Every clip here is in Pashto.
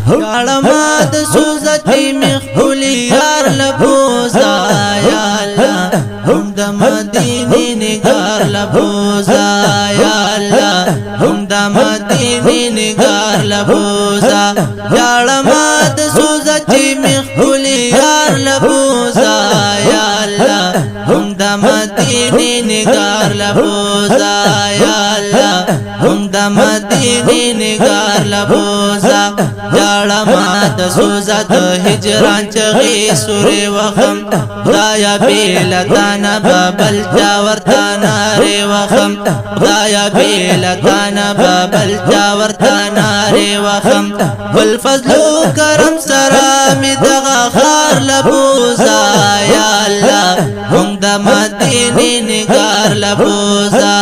شالما د سوزتی مخولی یار لبوزا یا اللہ هم د مدینی نگار لبوزا یا اللہ هم د مدینی نگار لبوزا شالما د سوزتی مخولی یار لبوزا یا اللہ هم د مدینی نگار لبوزا یا اللہ هم د مدینی نگار لبوزا جاړما د سوزا د هجران چغي سوري وخم خدایا بیل تانا بابل چا ورتا ناري وخم خدایا بیل تانا بابل چا ورتا ناري وخم والفضل کرم سرا می دغه خار لبوزا یا الله هم د مدینه نگار لبوزا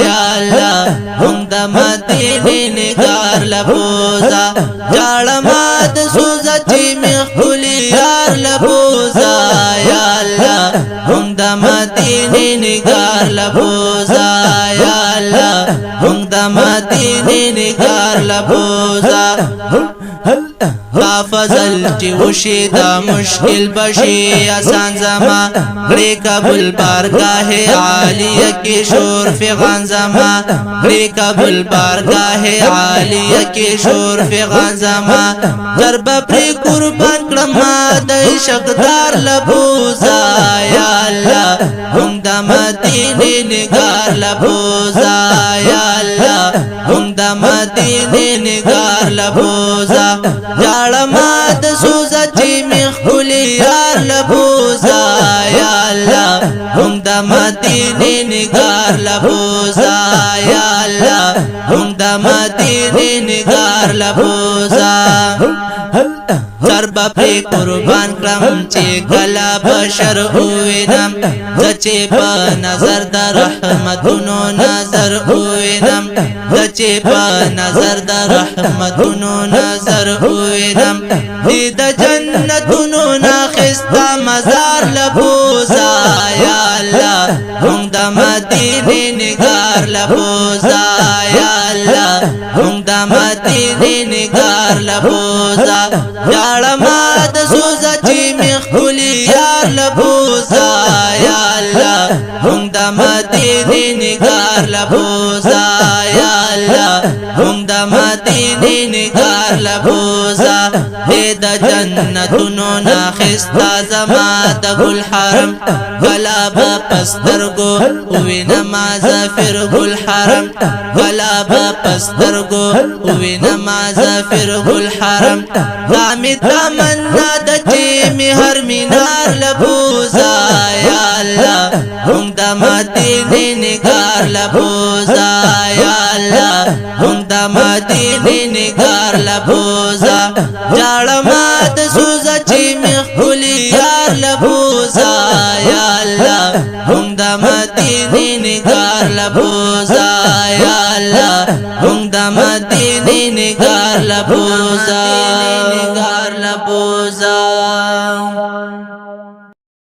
یا الله هم د مدینه نگار لبوزا جاړما د سوزتی مخولی یار لبوزا یا الله هم د مدینه نگار لبوزا یا الله هم د مدینه نگار لبوزا فضل چی وشی دا مشکل بشی آسان زما گری قبول بارگاہ عالیہ کی شور فغان زما گری قبول بارگاہ عالیہ کی شور فغان زما درب پری قربان کرما دای شقدار لبوزا یا اللہ هم دا مدینه نگار لبوزا یا اللہ هم دا مدینه نگار لبوزا جاړما د سوزتی مخولی یار لبوزا یا اللہ هم د مدینه نگار لبوزا یا اللہ هم د مدینه نگار لبوزا ضرب پری قربان کرم چی کلا بشر اوینم زچی پا نظر در رحمتونو نظر اوینم زچی پا نظر در رحمتونو نظر اوینم دید جنتونو ناخستا مزار لبوزا یا اللہ هم د مدینه نگار لبوزا یا اللہ هم د مدینه نگار لبوزا جاړما د سوزتی مخولی یار لبوزا یا اللہ هم د مدینه نگار لبوزا یا اللہ هم د مدینه نگار لبوزا د جنتونو ناخستا زما د ګل حرم غلا با پسترګو وینما زفر ګل حرم غلا با پسترګو وینما زفر ګل حرم غامي تمنا د چې می هر مینار لبوزا یا اللہ هم د مدینه نگار لبوزا یا اللہ هم د مدینه نگار لبوزا جاړما د سوزتی مخولی یار لبوزا یا اللہ هم د مدینه نگار لبوزا یا اللہ هم د مدینه نگار لبوزا نگار لبوزا